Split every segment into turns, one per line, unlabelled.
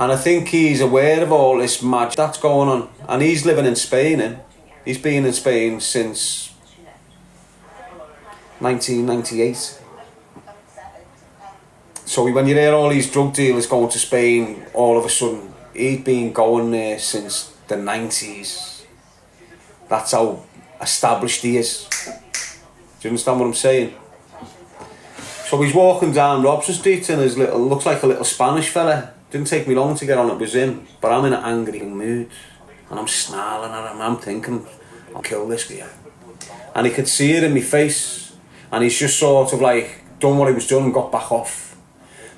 And I think he's aware of all this magic that's going on. And he's living in Spain, and he's been in Spain since 1998. So when you hear all these drug dealers going to Spain, all of a sudden, he'd been going there since the 90s. That's how established he is. Do you understand what I'm saying? So he's walking down Robson Street and his little, looks like a little Spanish fella. Didn't take me long to get on it was him. But I'm in an angry mood. And I'm snarling at him. I'm thinking, I'll kill this guy. And he could see it in my face. And he's just sort of like done what he was doing and got back off.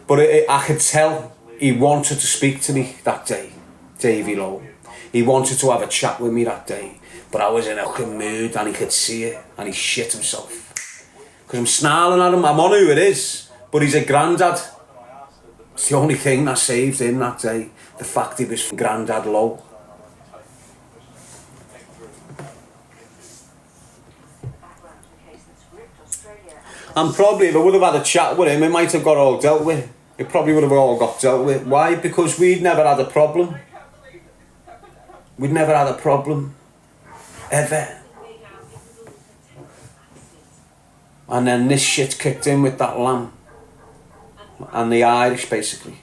But I could tell he wanted to speak to me that day, Davey Lowe. He wanted to have a chat with me that day. But I was in a fucking mood and he could see it and he shit himself. Because I'm snarling at him, I'm on who it is. But he's a grandad. It's the only thing that saved him that day. The fact he was Grandad Lowe. And probably if I would have had a chat with him, it might have got all dealt with. It probably would have all got dealt with. Why? Because we'd never had a problem. We'd never had a problem. Ever. And then this shit kicked in with that lamb. And the Irish, basically.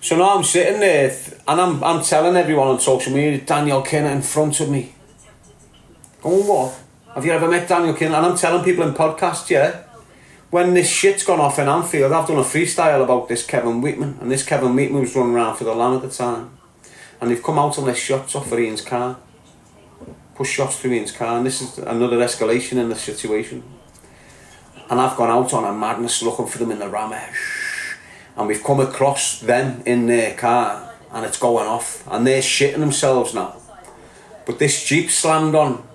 So now I'm sitting there, and I'm telling everyone on social media, Daniel Kinahans in front of me. Going, what? Have you ever met Daniel Kinahans? And I'm telling people in podcasts, yeah, when this shit's gone off in Anfield, I've done a freestyle about this Kevin Wheatman, and this Kevin Wheatman was running around for the Lamb at the time, and they've come out and let shots off for Ian's car, push shots through Ian's car, and this is another escalation in the situation. And I've gone out on a madness looking for them in the rammer, and we've come across them in their car, and it's going off, and they're shitting themselves now. But this Jeep slammed on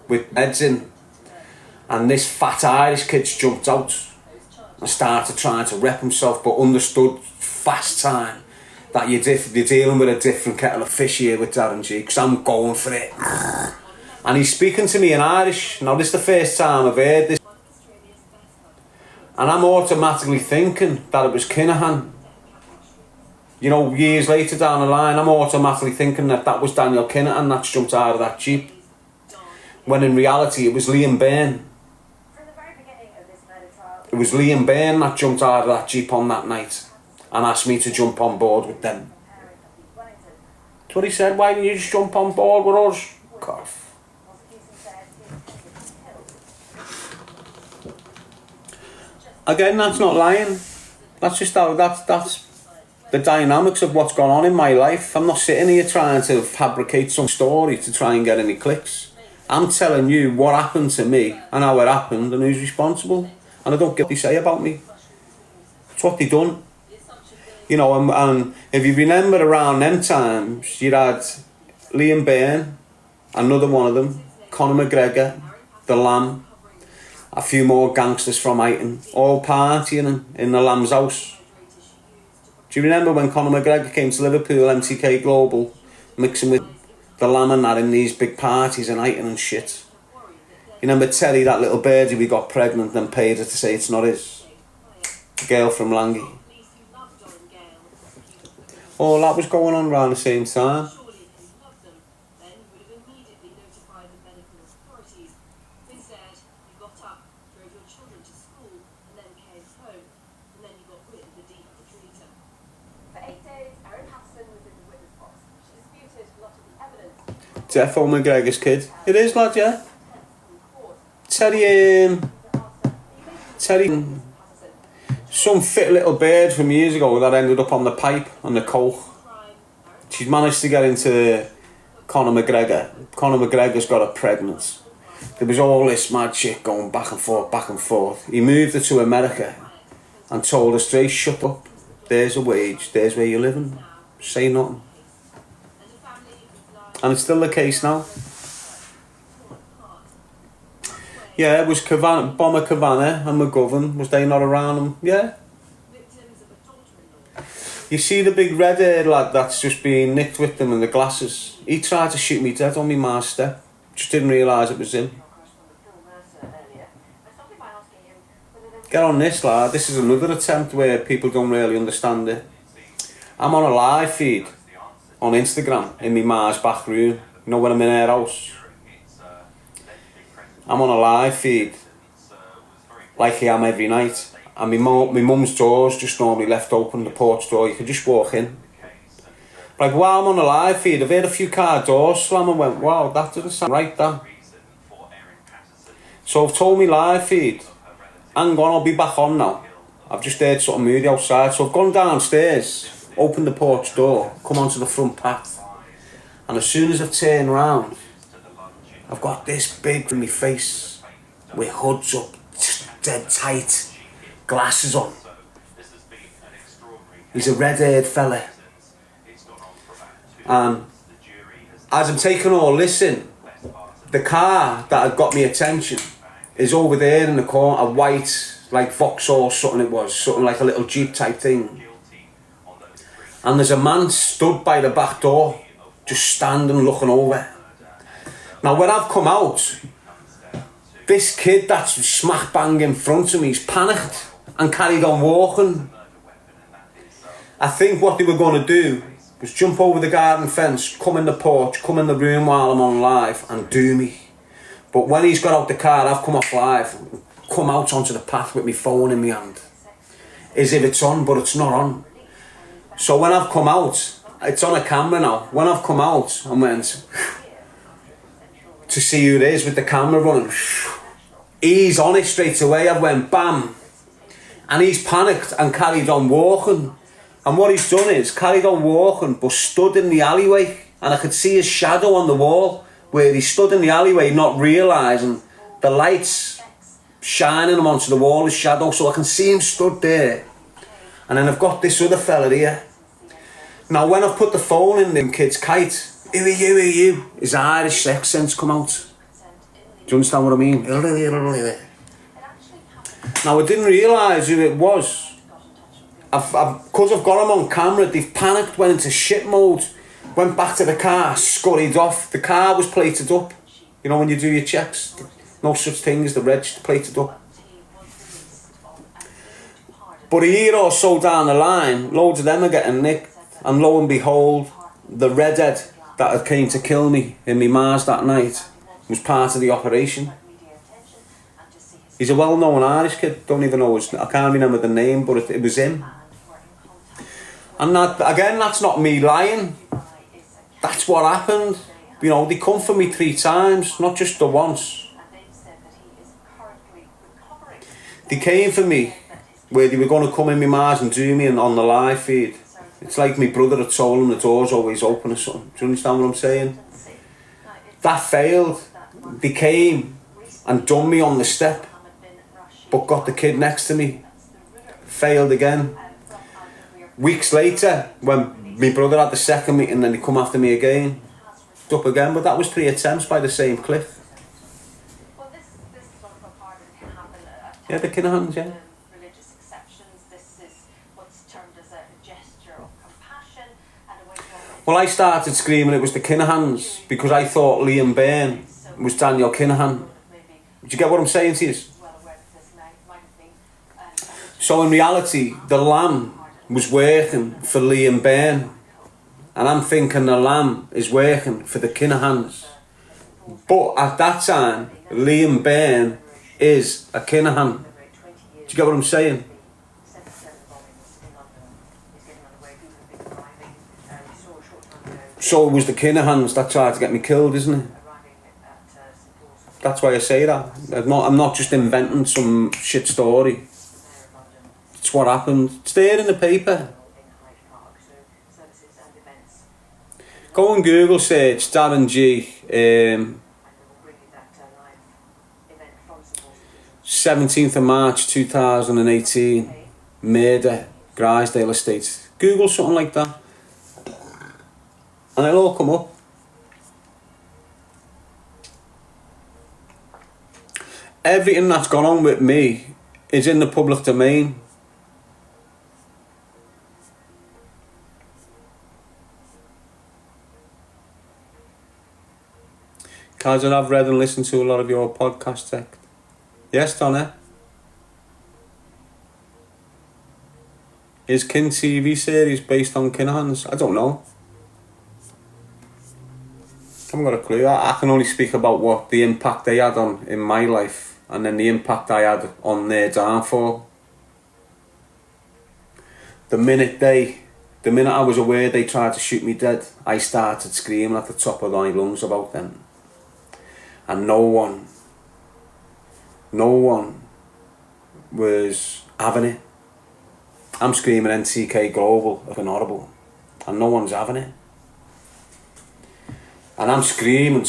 with heads in, and this fat Irish kid's jumped out and started trying to rep himself, but understood fast time that you're dealing with a different kettle of fish here with Darren G, because I'm going for it. And he's speaking to me in Irish. Now this is the first time I've heard this, and I'm automatically thinking that it was Kinahans. You know, years later down the line, I'm automatically thinking that was Daniel Kinahans that's jumped out of that Jeep. When in reality it was Liam Byrne. It was Liam Byrne that jumped out of that Jeep on that night and asked me to jump on board with them. That's what he said, why didn't you just jump on board with us? Cough. Again, that's not lying. That's just how, that's the dynamics of what's gone on in my life. I'm not sitting here trying to fabricate some story to try and get any clicks. I'm telling you what happened to me and how it happened and who's responsible. And I don't get what they say about me. It's what they done. You know, and if you remember around them times, you had Liam Byrne, another one of them, Conor McGregor, the Lamb, a few more gangsters from Iton, all partying in the Lamb's house. Do you remember when Conor McGregor came to Liverpool, MTK Global, mixing with the Lamb and that in these big parties and Iton and shit? You remember Terry, that little birdie we got pregnant and paid her to say it's not his? The girl from Langley. All that was going on around the same time. Defo McGregor's kid. It is, lad, yeah. Terry, some fit little bird from years ago that ended up on the pipe, on the coke. She's managed to get into Conor McGregor. Conor McGregor's got her pregnant. There was all this mad shit going back and forth, back and forth. He moved her to America and told her straight, shut up. There's a wage, there's where you're living. Say nothing. And it's still the case now. Yeah, it was Bomber Cavanagh and McGovern. Was they not around him? Yeah. You see the big red-haired lad that's just being nicked with them in the glasses? He tried to shoot me dead on my ma's step. Just didn't realise it was him. Get on this, lad. This is another attempt where people don't really understand it. I'm on a live feed on Instagram in my ma's back room. You know when I'm in her house? I'm on a live feed like I am every night. And my mum's door's just normally left open, the porch door. You can just walk in. Like, while I'm on a live feed, I've heard a few car doors slam and went, wow, that doesn't sound right, that. So I've told me live feed, hang on, I'll be back on now. I've just heard something moody outside. So I've gone downstairs, opened the porch door, come onto the front path. And as soon as I've turned round, I've got this big in my face, with hoods up, dead tight, glasses on. He's a red-haired fella. And as I'm taking all this in, the car that had got me attention is over there in the corner, a white, like Vauxhall, something like a little Jeep type thing. And there's a man stood by the back door, just standing looking over. Now when I've come out, this kid that's smack bang in front of me, he's panicked and carried on walking. I think what they were going to do was jump over the garden fence, come in the porch, come in the room while I'm on live and do me. But when he's got out the car, I've come off live, come out onto the path with my phone in my hand. As if it's on, but it's not on. So when I've come out, it's on a camera now. When I've come out, I went to see who it is with the camera running. He's on it straight away. I went bam. And he's panicked and carried on walking. And what he's done is carried on walking but stood in the alleyway, and I could see his shadow on the wall where he stood in the alleyway, not realising the lights shining him onto the wall, his shadow, so I can see him stood there. And then I've got this other fella here. Now when I've put the phone in them kid's kite, who are you, who are you? His Irish accent's come out. Do you understand what I mean? Now I didn't realise who it was. Because I've got him on camera, they've panicked, went into shit mode, went back to the car, scurried off. The car was plated up. You know when you do your checks, no such thing as the reg plated up. But a year or so down the line, loads of them are getting nicked, and lo and behold, the redhead that came to kill me in my Mars that night was part of the operation. He's a well-known Irish kid, don't even know I can't remember the name, but it was him. And that, again, that's not me lying. That's what happened. You know, they come for me 3 times, not just the once. They came for me where they were going to come in my Mars and do me on the live feed. It's like my brother had told him the door's always open or something. Do you understand what I'm saying? That failed. They came and done me on the step, but got the kid next to me. Failed again. Weeks later, when my brother had the second meeting, then they come after me again. Up again, but that was 3 attempts by the same cliff. Yeah, the Kinahans, yeah. Well, I started screaming it was the Kinahans because I thought Liam Byrne was Daniel Kinahan. Do you get what I'm saying to you? So in reality, the lamb was working for Liam Byrne, and I'm thinking the lamb is working for the Kinahans. But at that time, Liam Byrne is a Kinahan. Do you get what I'm saying? So it was the Kinahans that tried to get me killed, isn't it? That's why I say that. I'm not just inventing some shit story. It's what happened. It's there in the paper. Go and Google search Darren G. 17th of March 2018. Murder, Grisdale Estate. Google something like that. And it'll all come up. Everything that's gone on with me is in the public domain. Guys, I've read and listened to a lot of your podcasts, Tech. Yes, Donna? Is Kin TV series based on Kinahans? I don't know. I haven't got a clue. I can only speak about what the impact they had on in my life, and then the impact I had on their downfall. The minute I was aware they tried to shoot me dead, I started screaming at the top of my lungs about them. And no one was having it. I'm screaming NTK Global, looking horrible, and no one's having it. And I'm screaming,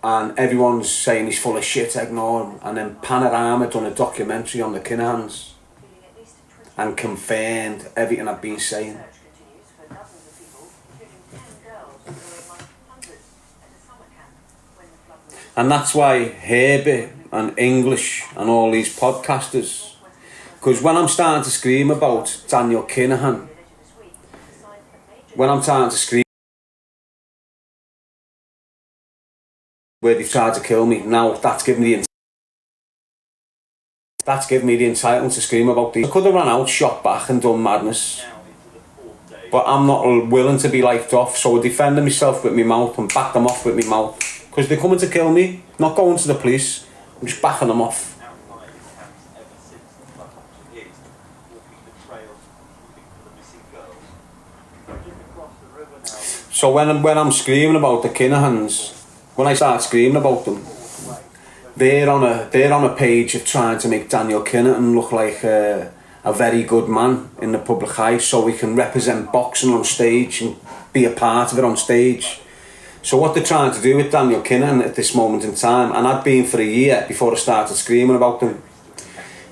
and everyone's saying he's full of shit, ignore him. And then Panorama done a documentary on the Kinahans and confirmed everything I've been saying. And that's why Herbie and English and all these podcasters, because when I'm starting to scream about Daniel Kinahan, when I'm starting to scream where they tried to kill me, now that's given me the entitlement to scream about these. I could have run out, shot back and done madness, but I'm not willing to be liked off, so I defended myself with my mouth and backed them off with my mouth, because they're coming to kill me, not going to the police. I'm just backing them off. So when I'm screaming about the Kinahans, when I start screaming about them, they're on a page of trying to make Daniel Kinahan look like a very good man in the public eye, so he can represent boxing on stage and be a part of it on stage. So what they're trying to do with Daniel Kinahan at this moment in time, and I'd been for a year before I started screaming about them,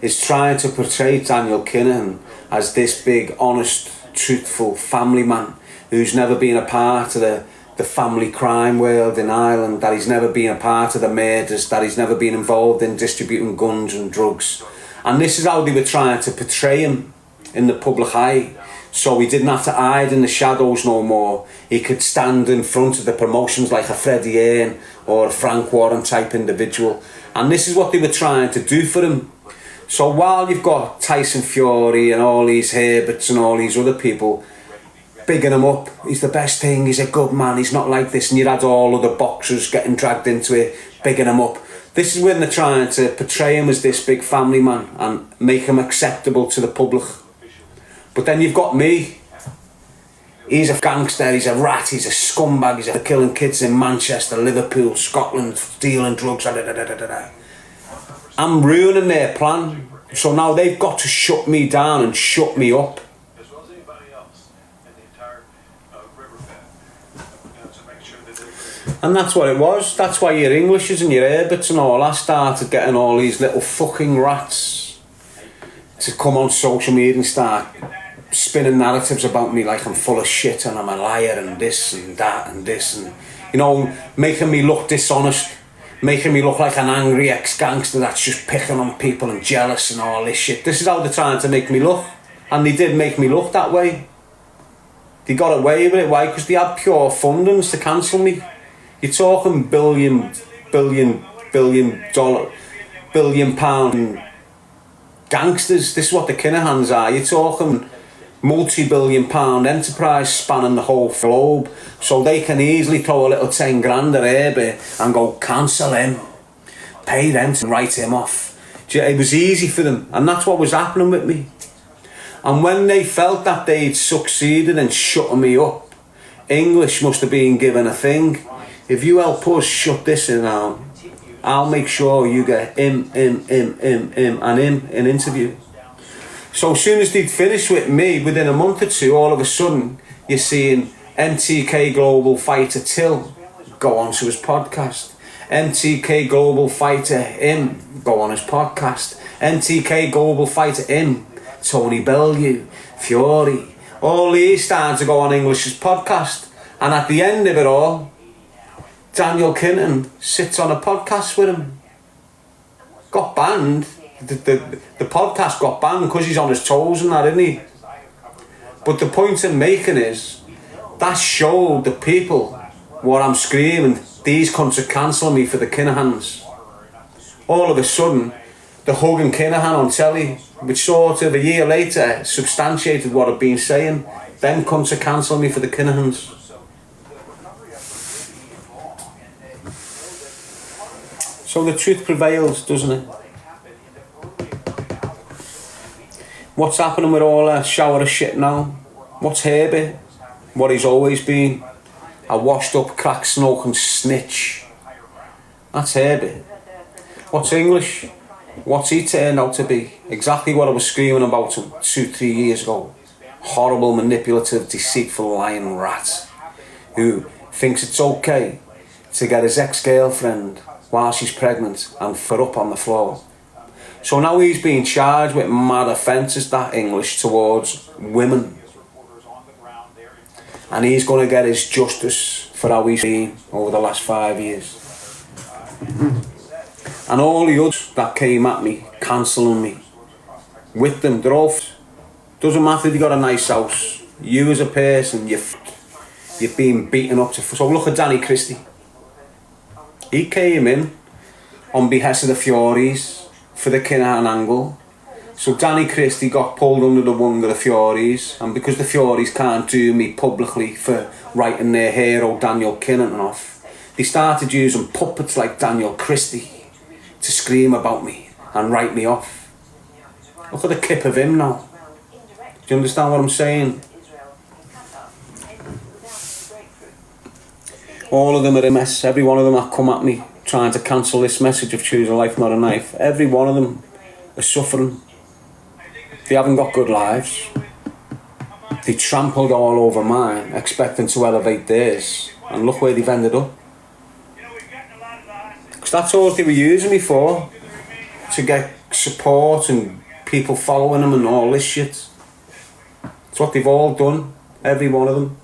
is trying to portray Daniel Kinahan as this big, honest, truthful family man who's never been a part of the family crime world in Ireland, that he's never been a part of the murders, that he's never been involved in distributing guns and drugs. And this is how they were trying to portray him in the public eye, so he didn't have to hide in the shadows no more. He could stand in front of the promotions like a Freddie Hearn or a Frank Warren type individual. And this is what they were trying to do for him. So while you've got Tyson Fury and all these Herberts and all these other people bigging him up, he's the best thing, he's a good man, he's not like this, and you had all other boxers getting dragged into it, bigging him up. This is when they're trying to portray him as this big family man and make him acceptable to the public. But then you've got me. He's a gangster, he's a rat, he's a scumbag, he's killing kids in Manchester, Liverpool, Scotland, stealing drugs, I'm ruining their plan. So now they've got to shut me down and shut me up. And that's what it was. That's why your Englishes and your Herberts and all that started getting all these little fucking rats to come on social media and start spinning narratives about me like I'm full of shit and I'm a liar and this and that and this, and you know, making me look dishonest, making me look like an angry ex-gangster that's just picking on people and jealous and all this shit. This is how they're trying to make me look, and they did make me look that way. They got away with it. Why? Because they had pure fundings to cancel me. You're talking billion pound gangsters. This is what the Kinahans are. You're talking multi-billion pound enterprise spanning the whole globe, so they can easily throw a little 10 grand at Herbie and go cancel him, pay them to write him off. It was easy for them, and that's what was happening with me. And when they felt that they'd succeeded in shutting me up, English must have been given a thing. If you help us shut this down, I'll make sure you get him, and him an interview. So as soon as they'd finished with me, within a month or two, all of a sudden, you're seeing MTK Global Fighter Till go on to his podcast. MTK Global Fighter him go on his podcast. MTK Global Fighter him, Tony Bellew, Fury. All these starting to go on English's podcast. And at the end of it all, Daniel Kinahan sits on a podcast with him. Got banned. The podcast got banned because he's on his toes and that, isn't he? But the point I'm making is that showed the people what I'm screaming. These cunts are cancelling me for the Kinahans. All of a sudden, the hugging Kinahan on telly, which sort of a year later substantiated what I'd been saying, then come to cancel me for the Kinahans. So the truth prevails, doesn't it? What's happening with all that shower of shit now? What's Herbie? What he's always been. A washed up, crack smoking snitch. That's Herbie. What's English? What's he turned out to be? Exactly what I was screaming about him 2-3 years ago. Horrible, manipulative, deceitful, lying rat who thinks it's okay to get his ex-girlfriend while she's pregnant and foot up on the floor. So now he's being charged with mad offences, that English, towards women. And he's going to get his justice for how he's been over the last 5 years. And all the others that came at me, cancelling me, with them, they're all doesn't matter if you got a nice house, you as a person, you've been beaten up to. So look at Danny Christie. He came in on behest of the Furies for the Kinahan angle. So Danny Christie got pulled under the wing of the Furies, and because the Furies can't do me publicly for writing their hero Daniel Kinahan off, they started using puppets like Daniel Christie to scream about me and write me off. Look at the clip of him now. Do you understand what I'm saying? All of them are a mess. Every one of them that come at me trying to cancel this message of choose a life, not a knife. Every one of them are suffering. They haven't got good lives. They trampled all over mine, expecting to elevate theirs. And look where they've ended up. Because that's all they were using me for. To get support and people following them and all this shit. It's what they've all done. Every one of them.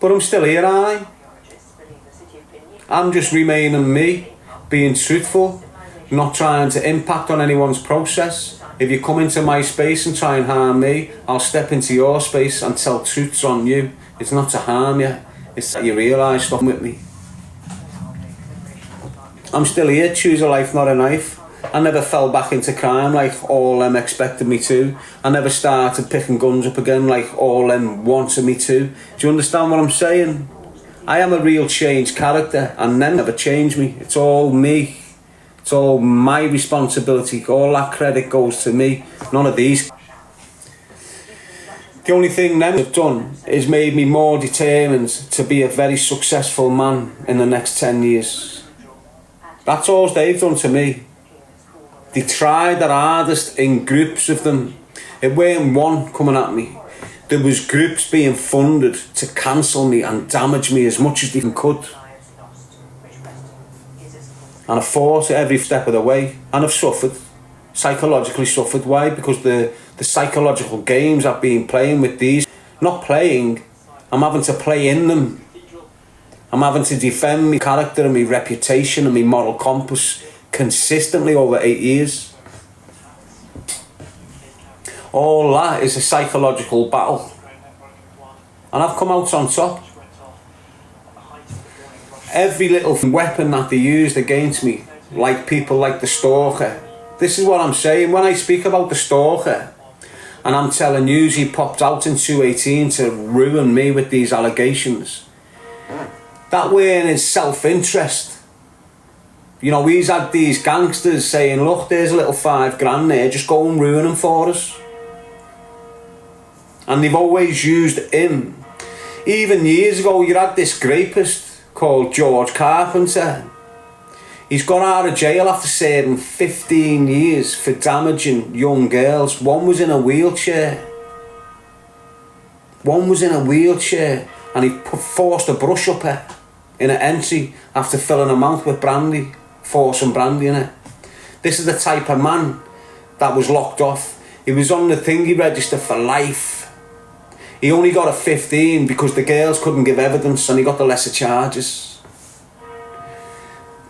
But I'm still here, aren't I? I'm just remaining me, being truthful, not trying to impact on anyone's process. If you come into my space and try and harm me, I'll step into your space and tell truths on you. It's not to harm you, it's that you realise stuff with me. I'm still here, choose a life, not a knife. I never fell back into crime like all them expected me to. I never started picking guns up again like all them wanted me to. Do you understand what I'm saying? I am a real changed character and them never changed me. It's all me. It's all my responsibility. All that credit goes to me. None of these. The only thing them have done is made me more determined to be a very successful man in the next 10 years. That's all they've done to me. They tried their hardest in groups of them. It weren't one coming at me. There was groups being funded to cancel me and damage me as much as they could. And I fought every step of the way. And I've suffered. Psychologically suffered. Why? Because the psychological games I've been playing with these. Not playing. I'm having to play in them. I'm having to defend my character and my reputation and my moral compass consistently over 8 years. All that is a psychological battle. And I've come out on top. Every little weapon that they used against me, like people like the stalker. This is what I'm saying. When I speak about the stalker, and I'm telling you he popped out in 2018 to ruin me with these allegations, that weren't his self-interest. You know, he's had these gangsters saying, look, there's a little $5,000 there, just go and ruin him for us. And they've always used him. Even years ago, you had this rapist called George Carpenter. He's got out of jail after serving 15 years for damaging young girls. One was in a wheelchair. One was in a wheelchair and he forced a brush up her in an entry after filling her mouth with brandy, forcing brandy in it. This is the type of man that was locked off. He was on the thingy register for life. He only got a 15 because the girls couldn't give evidence and he got the lesser charges.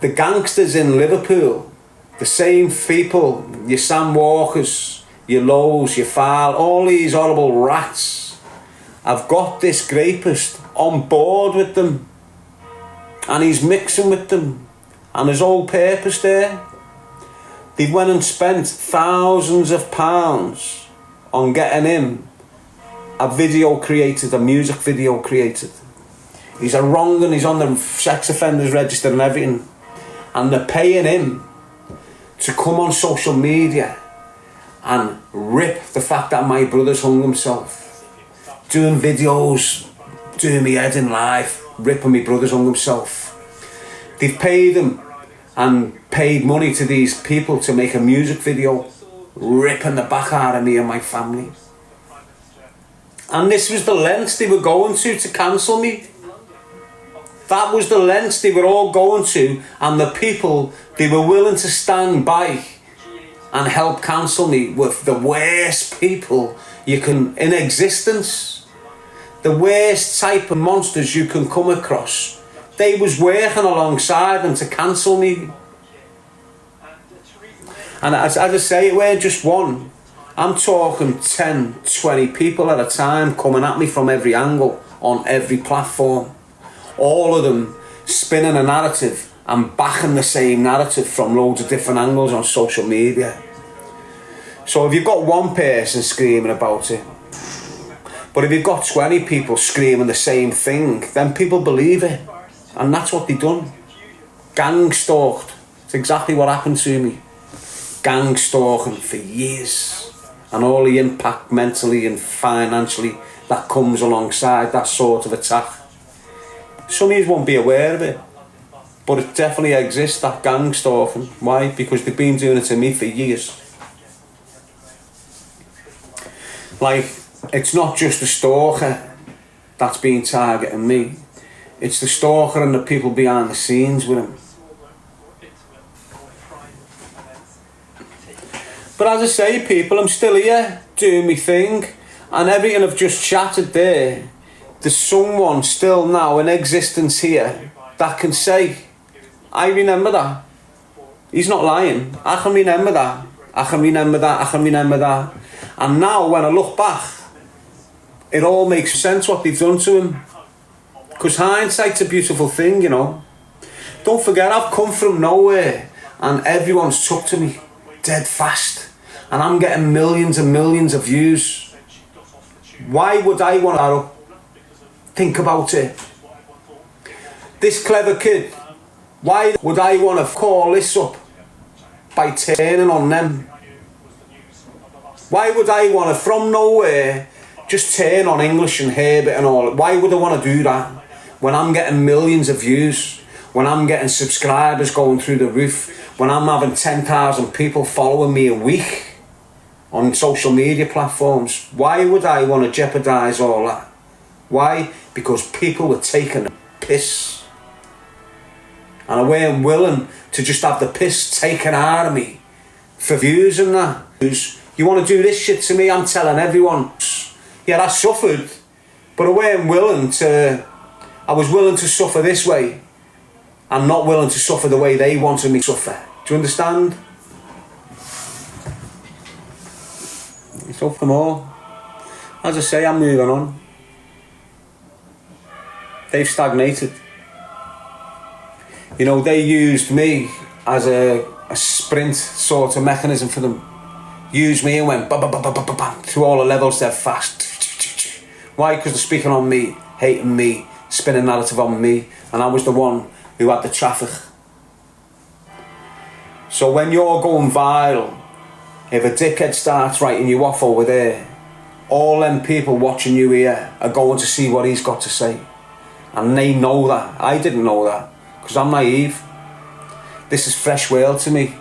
The gangsters in Liverpool, the same people, your Sam Walkers, your Lowe's, your Farl, all these horrible rats, have got this rapist on board with them. and he's mixing with them, and there's all purpose there. They went and spent thousands of pounds on getting him a video created, a music video created. He's a wrong and he's on the sex offenders register and everything, and they're paying him to come on social media and rip the fact that my brother's hung himself, doing videos, doing me head in live, ripping my brother's hung himself. They've paid him and paid money to these people to make a music video ripping the back out of me and my family. And this was the lengths they were going to cancel me. That was the lengths they were all going to, and the people they were willing to stand by and help cancel me with the worst people you can in existence. The worst type of monsters you can come across. They was working alongside them to cancel me. And as I say, it weren't just one. I'm talking 10, 20 people at a time coming at me from every angle, on every platform. All of them spinning a narrative and backing the same narrative from loads of different angles on social media. So if you've got one person screaming about it, but if you've got 20 people screaming the same thing, then people believe it. And that's what they done. Gang stalked. It's exactly what happened to me. Gang stalking for years. And all the impact mentally and financially that comes alongside that sort of attack. Some of you won't be aware of it, but it definitely exists, that gang stalking. Why? Because they've been doing it to me for years. Like, it's not just the stalker that's been targeting me. It's the stalker and the people behind the scenes with him. But as I say, people, I'm still here, doing my thing, and everything I've just chatted there, there's someone still now in existence here that can say, I remember that. He's not lying. I can remember that. I can remember that. I can remember that. And now when I look back, it all makes sense what they've done to him. Because hindsight's a beautiful thing, you know. Don't forget, I've come from nowhere and everyone's took to me dead fast. And I'm getting millions and millions of views. Why would I want to think about it? This clever kid, why would I want to call this up by turning on them? Why would I want to, from nowhere, just turn on English and Herbert and all? Why would I want to do that when I'm getting millions of views, when I'm getting subscribers going through the roof, when I'm having 10,000 people following me a week on social media platforms? Why would I want to jeopardise all that? Why? Because people were taking a piss. And I weren't willing to just have the piss taken out of me for views and that. You want to do this shit to me? I'm telling everyone. Yeah, I suffered, but I weren't willing to. I was willing to suffer this way and not willing to suffer the way they wanted me to suffer. Do you understand? It's up for more. As I say, I'm moving on. They've stagnated. You know, they used me as a sprint sort of mechanism for them. Used me and went bam, bam, bam, bam, bam, bam, through all the levels dead fast. Why? Because they're speaking on me, hating me, spinning narrative on me, and I was the one who had the traffic. So when you're going viral, if a dickhead starts writing you off over there, all them people watching you here are going to see what he's got to say. And they know that. I didn't know that, because I'm naive. This is fresh world to me.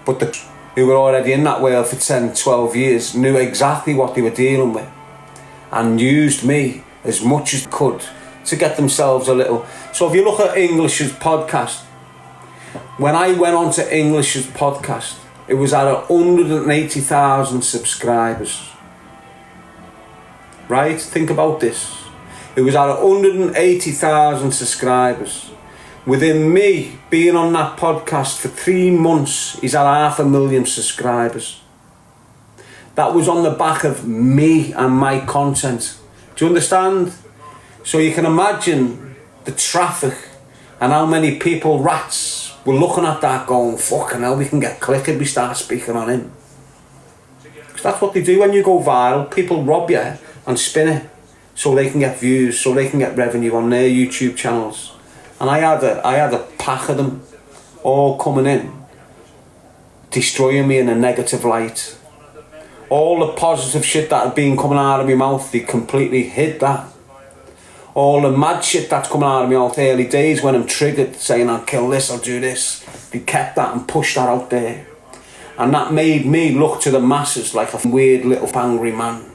But the who were already in that world for 10, 12 years knew exactly what they were dealing with and used me as much as they could to get themselves a little. So if you look at English's podcast, when I went on to English's podcast, it was at 180,000 subscribers. Right? Think about this. It was at 180,000 subscribers. Within me being on that podcast for 3 months, he's at 500,000 subscribers. That was on the back of me and my content. Do you understand? So you can imagine the traffic And how many people, rats, were looking at that going, fucking hell, we can get click if we start speaking on him. Because that's what they do when you go viral. People rob you and spin it so they can get views, so they can get revenue on their YouTube channels. And I had a pack of them all coming in, destroying me in a negative light. All the positive shit that had been coming out of my mouth, they completely hid that. All the mad shit that's coming out of my mouth early days when I'm triggered, saying I'll kill this, I'll do this, they kept that and pushed that out there. And that made me look to the masses like a weird little angry man.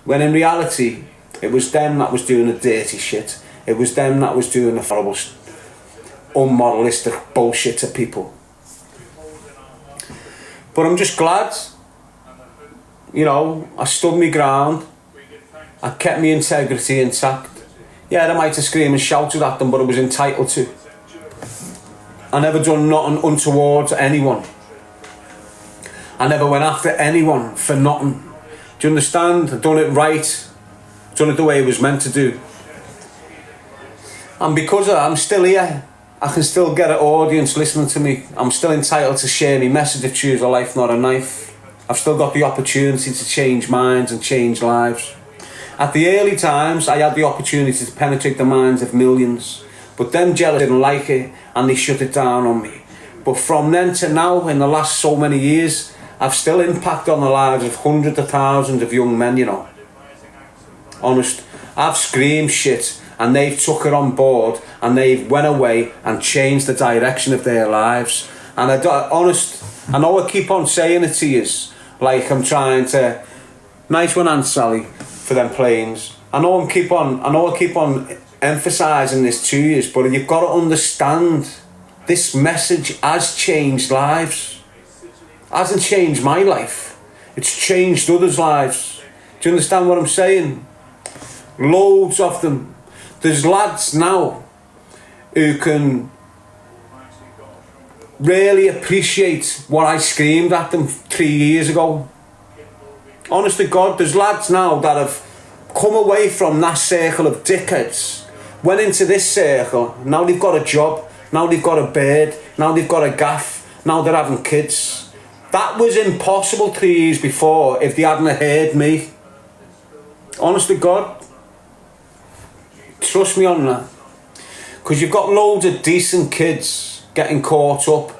When in reality, it was them that was doing the dirty shit. It was them that was doing the horrible, unmodelistic bullshit to people. But I'm just glad, you know, I stood my ground. I kept my integrity intact. Yeah, I might have screamed and shouted at them, but I was entitled to. I never done nothing untoward to anyone. I never went after anyone for nothing. Do you understand? I've done it right. Done it the way it was meant to do. And because of that, I'm still here. I can still get an audience listening to me. I'm still entitled to share my message of choose a life, not a knife. I've still got the opportunity to change minds and change lives. At the early times, I had the opportunity to penetrate the minds of millions. But them jealous didn't like it and they shut it down on me. But from then to now, in the last so many years, I've still impacted on the lives of hundreds of thousands of young men, you know. Honest, I've screamed shit and they've took it on board and they've went away and changed the direction of their lives. And I know I keep on saying it to you, like I'm trying to, nice one, Aunt Sally, for them planes. I know I keep on emphasising this to you, but you've got to understand, this message has changed lives. It hasn't changed my life, it's changed others' lives. Do you understand what I'm saying? Loads of them. There's lads now who can really appreciate what I screamed at them 3 years ago. Honest to God, there's lads now that have come away from that circle of dickheads, went into this circle, now they've got a job, now they've got a bird, now they've got a gaff, now they're having kids. That was impossible 3 years before if they hadn't heard me. Honest to God. Trust me on that. Because you've got loads of decent kids getting caught up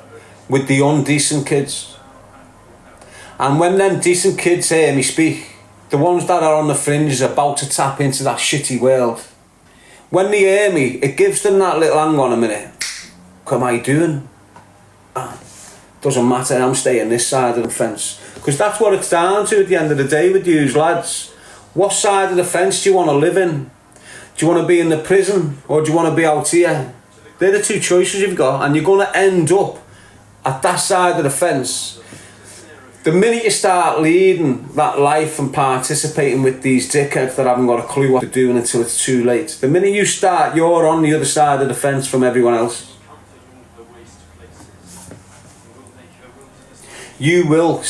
with the undecent kids. And when them decent kids hear me speak, the ones that are on the fringes about to tap into that shitty world, when they hear me, it gives them that little hang on a minute. What am I doing? Doesn't matter, I'm staying this side of the fence. Because that's what it's down to at the end of the day with you lads. What side of the fence do you want to live in? Do you want to be in the prison or do you want to be out here? They're the two choices you've got, and you're going to end up at that side of the fence. The minute you start leading that life and participating with these dickheads that haven't got a clue what they're doing until it's too late, the minute you start, you're on the other side of the fence from everyone else. You will.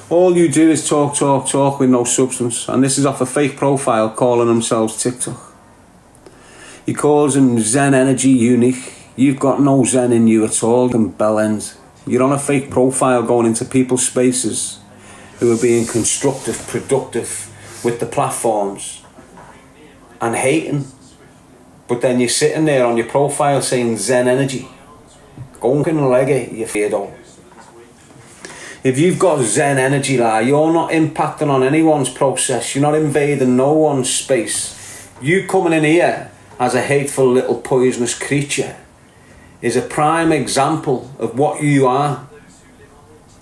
All you do is talk with no substance. And this is off a fake profile calling themselves TikTok. He calls him Zen Energy Unique. You've got no Zen in you at all, and bell end. You're on a fake profile going into people's spaces who are being constructive, productive with the platforms and hating. But then you're sitting there on your profile saying Zen Energy. Go and leg it, you feardo. If you've got Zen energy, you're not impacting on anyone's process. You're not invading no one's space. You coming in here as a hateful little poisonous creature is a prime example of what you are.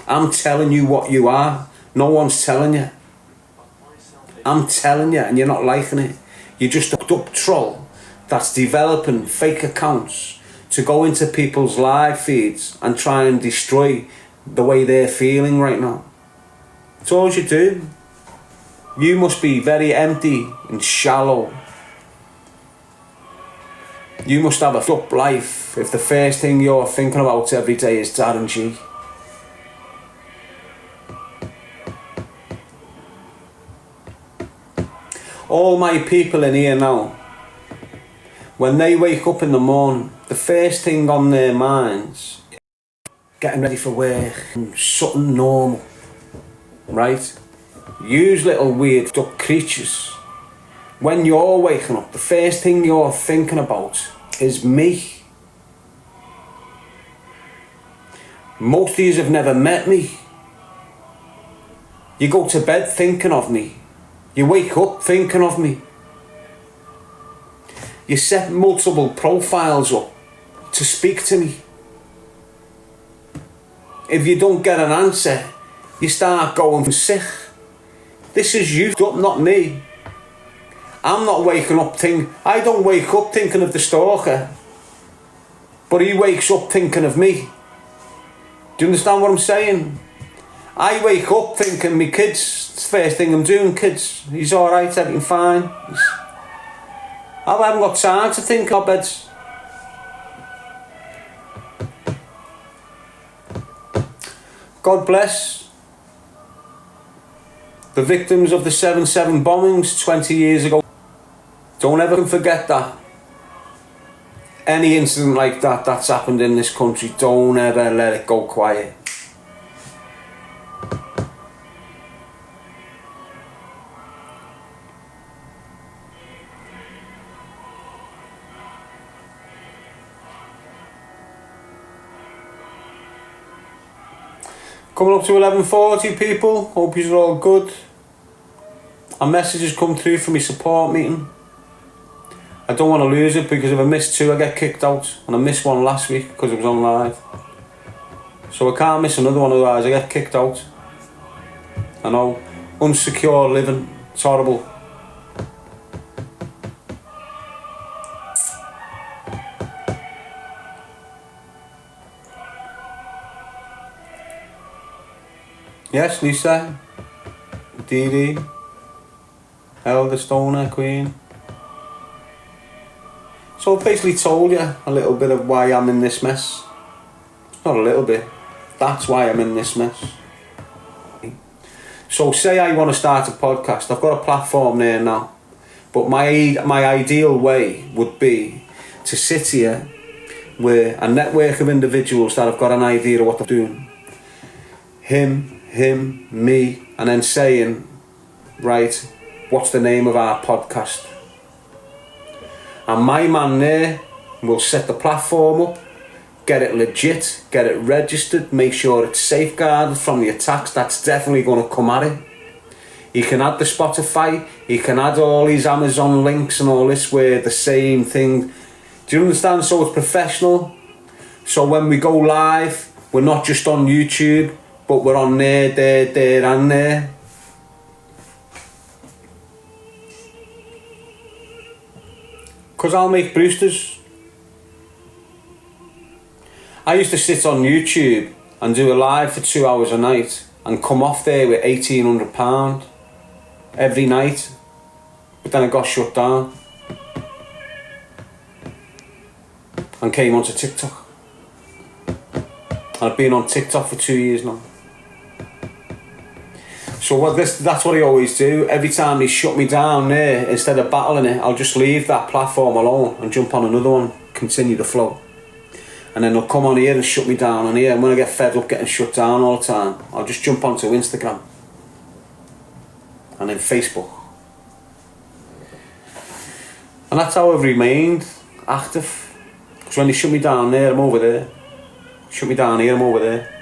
I'm telling you what you are. No one's telling you. I'm telling you, and you're not liking it. You're just a duck troll that's developing fake accounts to go into people's live feeds and try and destroy the way they're feeling right now. It's all you do. You must be very empty and shallow. You must have a fucked up life if the first thing you're thinking about every day is Darren G. All my people in here now, When they wake up in the morning, the first thing on their minds, getting ready for work, something normal, right? Use little weird duck creatures. When you're waking up, the first thing you're thinking about is me. Most of you have never met me. You go to bed thinking of me. You wake up thinking of me. You set multiple profiles up to speak to me. If you don't get an answer, you start going sick. This is you, not me. I'm not waking up I don't wake up thinking of the stalker, but he wakes up thinking of me. Do you understand what I'm saying? I wake up thinking me kids, it's the first thing I'm doing, kids. He's alright, everything fine. I haven't got time to think of beds. God bless the victims of the 7/7 bombings 20 years ago. Don't ever forget that. Any incident like that that's happened in this country, don't ever let it go quiet. Coming up to 11:40, people. Hope you're all good. A message has come through for my support meeting. I don't want to lose it, because if I miss two I get kicked out, and I missed one last week because it was on live. So I can't miss another one, otherwise I get kicked out. I know, unsecure living, it's horrible. Yes, Lisa, Dee Dee, Elder Stoner, Queen. So I've basically told you a little bit of why I'm in this mess. It's not a little bit, that's why I'm in this mess. So say I want to start a podcast, I've got a platform there now. But my ideal way would be to sit here with a network of individuals that have got an idea of what they're doing. Him, me, and then saying, right, what's the name of our podcast? And my man there will set the platform up, get it legit, get it registered, make sure it's safeguarded from the attacks that's definitely going to come at it. He can add the Spotify, he can add all these Amazon links and all this where the same thing. Do you understand? So it's professional. So when we go live, we're not just on YouTube, but we're on there and there. Because I'll make Brewsters. I used to sit on YouTube and do a live for 2 hours a night and come off there with £1,800 every night. But then I got shut down and came onto TikTok. I've been on TikTok for 2 years now. So that's what I always do. Every time they shut me down there, instead of battling it, I'll just leave that platform alone and jump on another one, continue the flow. And then they'll come on here and shut me down on here, and when I get fed up getting shut down all the time, I'll just jump onto Instagram and then Facebook. And that's how I've remained active. Because when they shut me down there, I'm over there. Shut me down here, I'm over there.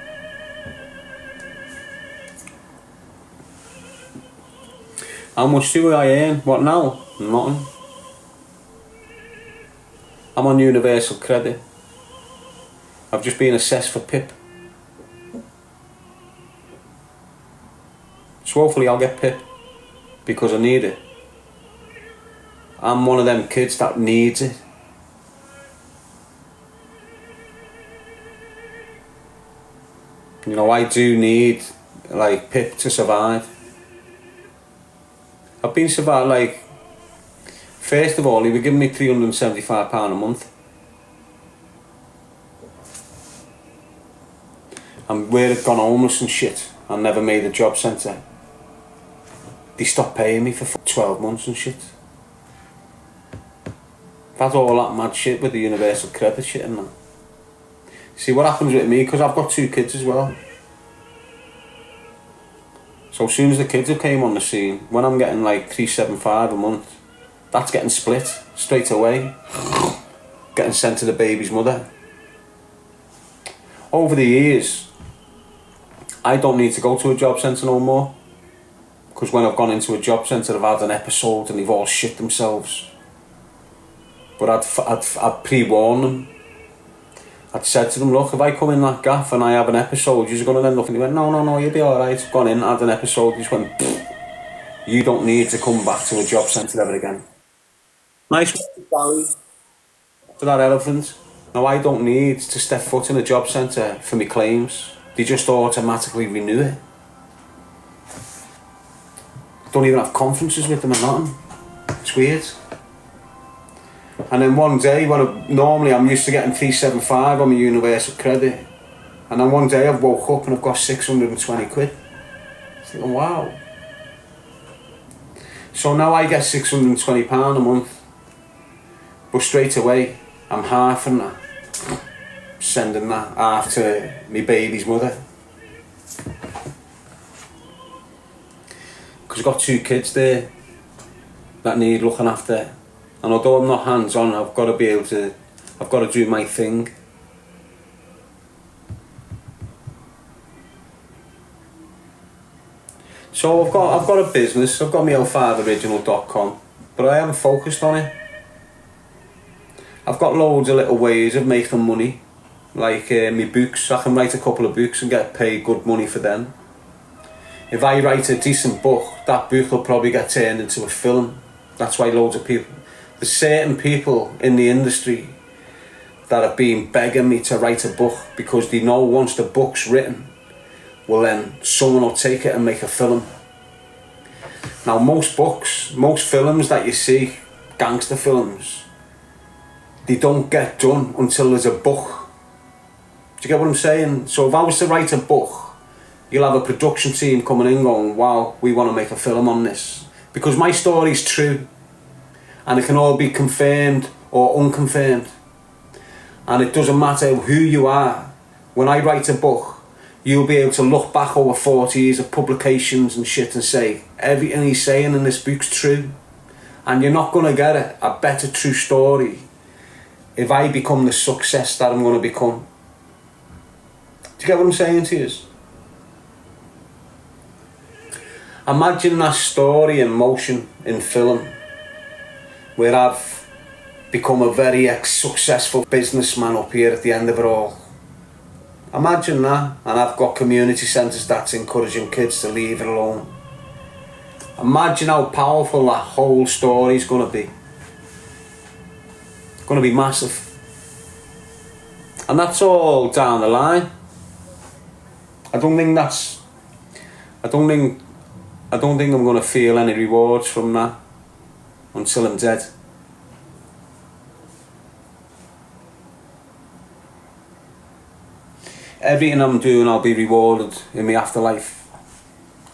How much do I earn? What now? Nothing. I'm on universal credit. I've just been assessed for PIP. So hopefully I'll get PIP, because I need it. I'm one of them kids that needs it. You know, I do need like PIP to survive. I've been surviving, like, first of all, he was giving me £375 a month. And where I'd gone homeless and shit, I never made a job centre. They stopped paying me for 12 months and shit. I've had all that mad shit with the universal credit shit and that. See what happens with me, because I've got 2 kids as well. So as soon as the kids have came on the scene, when I'm getting like 375 a month, that's getting split straight away. Getting sent to the baby's mother. Over the years, I don't need to go to a job centre no more. Because when I've gone into a job centre, I've had an episode and they've all shit themselves. But I'd pre-warn them. I'd said to them, look, if I come in that gaff and I have an episode, you're going to end up... And he went, no, you'll be alright. Gone in, had an episode, he just went, you don't need to come back to a job centre ever again. Nice one, for that elephant. No, I don't need to step foot in a job centre for my claims. They just automatically renew it. Don't even have conferences with them or nothing. It's weird. And then one day, normally I'm used to getting 375 on my universal credit. And then one day I've woke up and I've got 620 quid. I'm thinking, wow. So now I get £620 a month. But straight away, I'm halving that. Sending that half to my baby's mother. Because I've got 2 kids there that need looking after. And although I'm not hands-on, I've got to do my thing. So I've got a business, I've got my l5original.com, but I haven't focused on it. I've got loads of little ways of making money, like my books. I can write a couple of books and get paid good money for them. If I write a decent book, that book will probably get turned into a film. That's why loads of people... There's certain people in the industry that have been begging me to write a book because they know once the book's written, well then someone will take it and make a film. Now most films that you see, gangster films, they don't get done until there's a book. Do you get what I'm saying? So if I was to write a book, you'll have a production team coming in going, wow, we want to make a film on this. Because my story's true. And it can all be confirmed or unconfirmed. And it doesn't matter who you are. When I write a book, you'll be able to look back over 40 years of publications and shit and say, everything he's saying in this book's true. And you're not going to get a better true story if I become the success that I'm going to become. Do you get what I'm saying to you? Imagine that story in motion, in film, where I've become a very successful businessman up here at the end of it all. Imagine that, and I've got community centres that's encouraging kids to leave it alone. Imagine how powerful that whole story's going to be. It's going to be massive. And that's all down the line. I don't think I'm going to feel any rewards from that until I'm dead. Everything I'm doing, I'll be rewarded in my afterlife.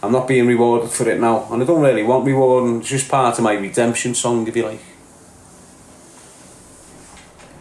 I'm not being rewarded for it now, and I don't really want rewarding. It's just part of my redemption song, if you like.